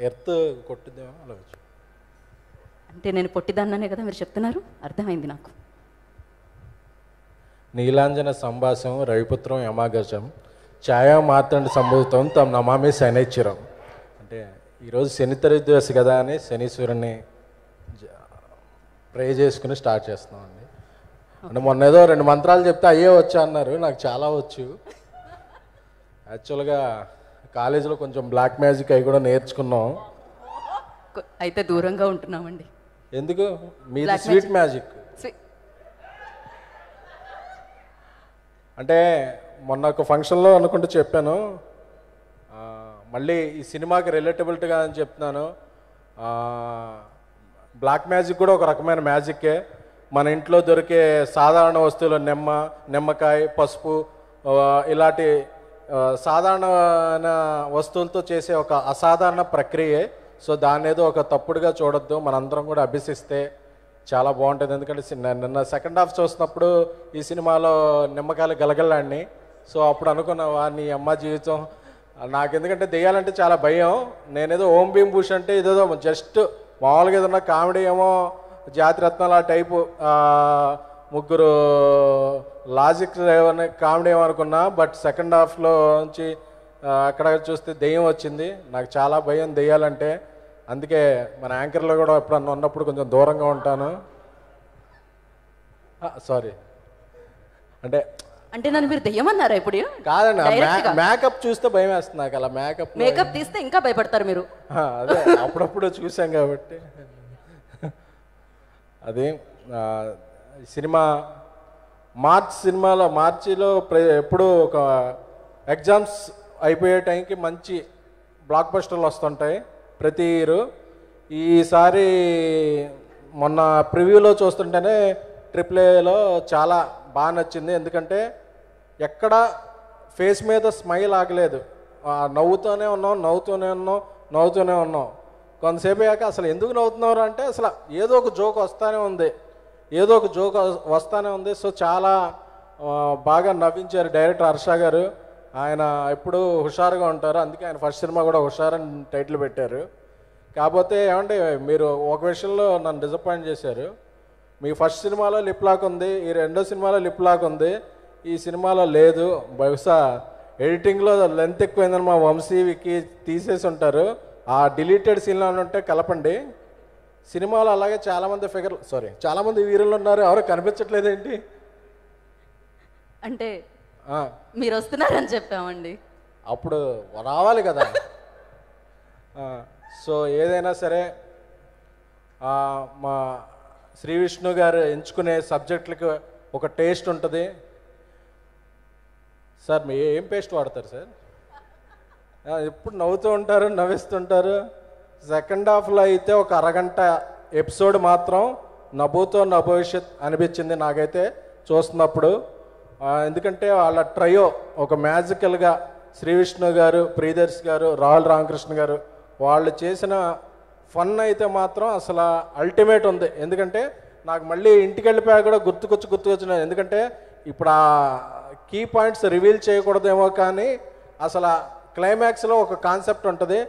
Earth కొట్టిద్దేమో ఆలోచించు. అంటే నేను పొట్టిదాన్ననే కదా మీరు చెప్తున్నారు, అర్థమైంది నాకు. నీలాంజన సంభాషం రవిపుత్రం యమాగజం ఛాయా మార్తండి సంభూతం తమ నమామి శనైశ్వరం. అంటే ఈరోజు శని త్రయోదశి కదా అని శనీశ్వరుని ప్రే చేసుకుని స్టార్ట్ చేస్తున్నామండి. అంటే మొన్న ఏదో 2 మంత్రాలు చెప్తే అయ్యే వచ్చా అన్నారు, నాకు చాలా వచ్చు. యాక్చువల్గా కాలేజీలో కొంచెం బ్లాక్ మ్యాజిక్ అవి కూడా నేర్చుకున్నాం. అయితే దూరంగా ఉంటున్నామండి. ఎందుకు? మీది స్వీట్ మ్యాజిక్. అంటే మొన్న ఒక ఫంక్షన్లో అనుకుంటూ చెప్పాను, మళ్ళీ ఈ సినిమాకి రిలేటబిలిటీగా అని చెప్తున్నాను. బ్లాక్ మ్యాజిక్ కూడా ఒక రకమైన మ్యాజిక్కే. మన ఇంట్లో దొరికే సాధారణ వస్తువులు నిమ్మకాయ, పసుపు, ఇలాంటి సాధారణ వస్తువులతో చేసే ఒక అసాధారణ ప్రక్రియే. సో దాన్ని ఏదో ఒక తప్పుడుగా చూడొద్దు, మనందరం కూడా అభ్యసిస్తే చాలా బాగుంటుంది. ఎందుకంటే నిన్న సెకండ్ హాఫ్ చూసినప్పుడు ఈ సినిమాలో నిమ్మకాయలు గలగలాడిని. సో అప్పుడు అనుకున్నావా నీ అమ్మ జీవితం. నాకు ఎందుకంటే దెయ్యాలంటే చాలా భయం. నేనేదో ఓం భీమ్ భూష్ అంటే ఇదేదో జస్ట్ మామూలుగా ఏదన్నా కామెడీ ఏమో జాతిరత్నాల టైపు ముగ్గురు లాజిక్ ఏమన్నా కామెడీ ఏమనుకున్నా. బట్ సెకండ్ హాఫ్లో నుంచి అక్కడ చూస్తే దెయ్యం వచ్చింది. నాకు చాలా భయం దెయ్యాలంటే. అందుకే మన యాంకర్లో కూడా ఎప్పుడన్నా ఉన్నప్పుడు కొంచెం దూరంగా ఉంటాను. సారీ, అంటే అంటే నన్ను మీరు దెయ్యమన్నారా ఇప్పుడు? కాదండి, మేకప్ చూస్తే భయం వేస్తుంది నాకు. అలా మేకప్ తీస్తే ఇంకా భయపడతారు మీరు. అదే అప్పుడప్పుడు చూసాం కాబట్టి. అది సినిమా మార్చిలో ఎప్పుడు ఒక ఎగ్జామ్స్ అయిపోయే టైంకి మంచి బ్లాక్ బస్టర్లు వస్తుంటాయి ప్రతి ఇయర్. ఈసారి మొన్న ప్రివ్యూలో చూస్తుంటేనే AAAలో చాలా బాగా నచ్చింది. ఎందుకంటే ఎక్కడ ఫేస్ మీద స్మైల్ ఆగలేదు, నవ్వుతూనే ఉన్నాం. కొంతసేపు అయ్యాక అసలు ఎందుకు నవ్వుతున్నారు అంటే అసలు ఏదో ఒక జోక్ వస్తానే ఉంది. సో చాలా బాగా నవ్వించారు డైరెక్టర్ హర్ష గారు. ఆయన ఎప్పుడు హుషారుగా ఉంటారు, అందుకే ఆయన ఫస్ట్ సినిమా కూడా హుషారు అని టైటిల్ పెట్టారు. కాకపోతే ఏమంటే మీరు ఒక విషయంలో నన్ను డిసప్పాయింట్ చేశారు. మీ ఫస్ట్ సినిమాలో లిప్ లాక్ ఉంది, ఈ రెండో సినిమాలో లిప్ లాక్ ఉంది, ఈ సినిమాలో లేదు. బహుశా ఎడిటింగ్లో లెంత్ ఎక్కువైందని మా వంశీకి తీసేసి ఉంటారు. ఆ డిలీటెడ్ సీన్లో ఉంటే కలపండి. సినిమాలో అలాగే చాలామంది వీరులు ఉన్నారు, ఎవరు కనిపించట్లేదు ఏంటి? అంటే మీరు వస్తున్నారని చెప్పామండి, అప్పుడు రావాలి కదా. సో ఏదైనా సరే మా శ్రీ విష్ణు గారు ఎంచుకునే సబ్జెక్టులకి ఒక టేస్ట్ ఉంటుంది. సార్ మీ ఏం పేస్ట్ వాడతారు సార్? ఎప్పుడు నవ్వుతూ ఉంటారు, నవ్విస్తుంటారు. సెకండ్ హాఫ్లో అయితే ఒక అరగంట ఎపిసోడ్ మాత్రం నభూతో నభవిష్యత్ అనిపించింది నాకైతే చూస్తున్నప్పుడు. ఎందుకంటే వాళ్ళ ట్రయో ఒక మ్యాజికల్గా శ్రీ విష్ణు గారు, ప్రియదర్శి గారు, రాహుల్ రామకృష్ణ గారు వాళ్ళు చేసిన ఫన్ అయితే మాత్రం అసలు అల్టిమేట్ ఉంది. ఎందుకంటే నాకు మళ్ళీ ఇంటికి వెళ్ళిపోయా కూడా గుర్తుకొచ్చినాయి. ఎందుకంటే ఇప్పుడు ఆ కీ పాయింట్స్ రివీల్ చేయకూడదేమో, కానీ అసలు క్లైమాక్స్లో ఒక కాన్సెప్ట్ ఉంటుంది.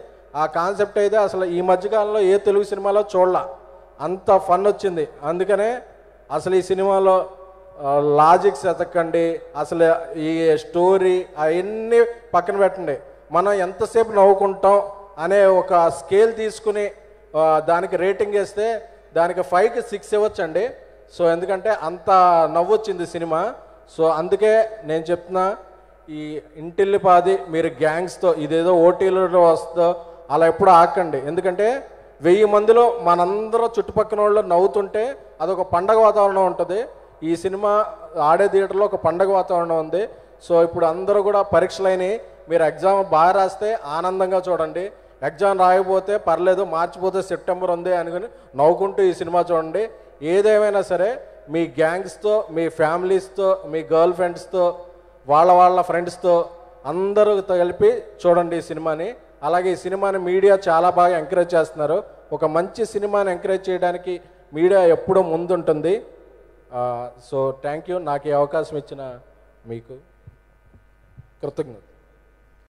ఆ కాన్సెప్ట్ అయితే అసలు ఈ మధ్యకాలంలో ఏ తెలుగు సినిమాలో చూడలా, అంత ఫన్ వచ్చింది. అందుకనే అసలు ఈ సినిమాలో లాజిక్స్ ఎతకండి, అసలు ఈ స్టోరీ అవన్నీ పక్కన పెట్టండి, మనం ఎంతసేపు నవ్వుకుంటాం అనే ఒక స్కేల్ తీసుకుని దానికి రేటింగ్ వేస్తే దానికి 5కి 6 ఇవ్వచ్చండి. సో ఎందుకంటే అంత నవ్వొచ్చింది సినిమా. సో అందుకే నేను చెప్తున్నా, ఈ ఇంటిల్లిపాది మీరు గ్యాంగ్స్తో ఇదేదో ఓటీలో వస్తుందో అలా ఎప్పుడు ఆకండి. ఎందుకంటే 1000 మందిలో మనందరూ చుట్టుపక్కల వాళ్ళు నవ్వుతుంటే అదొక పండగ వాతావరణం ఉంటుంది. ఈ సినిమా ఆడే థియేటర్లో ఒక పండగ వాతావరణం ఉంది. సో ఇప్పుడు అందరూ కూడా పరీక్షలైనవి, మీరు ఎగ్జామ్ బాగా రాస్తే ఆనందంగా చూడండి, ఎగ్జామ్ రాయకపోతే పర్లేదు, మార్చిపోతే సెప్టెంబర్ ఉంది అనుకుని నవ్వుకుంటూ ఈ సినిమా చూడండి. ఏదేమైనా సరే మీ గ్యాంగ్స్తో, మీ ఫ్యామిలీస్తో, మీ గర్ల్ ఫ్రెండ్స్తో, వాళ్ళ ఫ్రెండ్స్తో అందరూ కలిపి చూడండి ఈ సినిమాని. అలాగే ఈ సినిమాని మీడియా చాలా బాగా ఎంకరేజ్ చేస్తున్నారు. ఒక మంచి సినిమాని ఎంకరేజ్ చేయడానికి మీడియా ఎప్పుడూ ముందుంటుంది. సో థ్యాంక్ యూ, నాకు ఈ అవకాశం ఇచ్చిన మీకు కృతజ్ఞత.